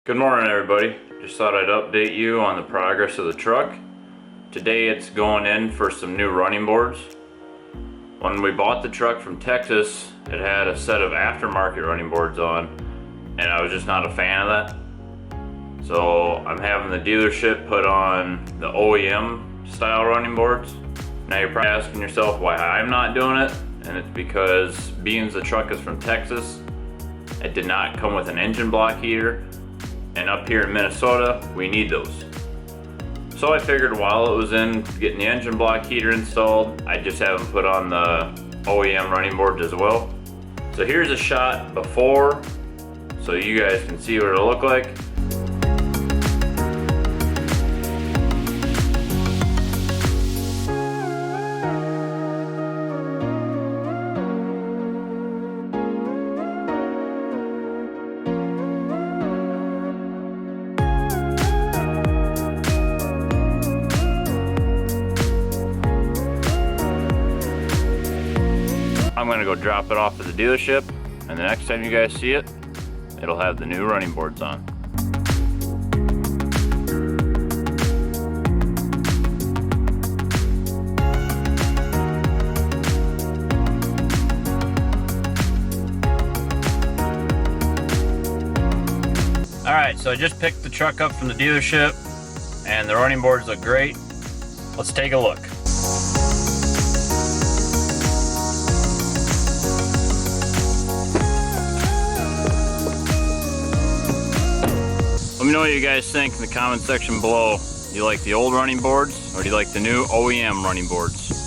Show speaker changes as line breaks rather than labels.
Good morning, everybody. Just thought I'd update you on the progress of the truck. Today it's going in for some new running boards. When we bought the truck from Texas, it had a set of aftermarket running boards on, and I was just not a fan of that. So I'm having the dealership put on the OEM style running boards. Now you're probably asking yourself why I'm not doing it, and it's because being the truck is from Texas, it did not come with an engine block heater. And up here in Minnesota, we need those. So I figured while it was in getting the engine block heater installed, I'd just have them put on the OEM running boards as well. So here's a shot before, so you guys can see what it'll look like. I'm gonna go drop it off at the dealership, and the next time you guys see it, it'll have the new running boards on. Alright, so I just picked the truck up from the dealership, and the running boards look great. Let's take a look. Let me know what you guys think in the comment section below. Do you like the old running boards, or do you like the new OEM running boards?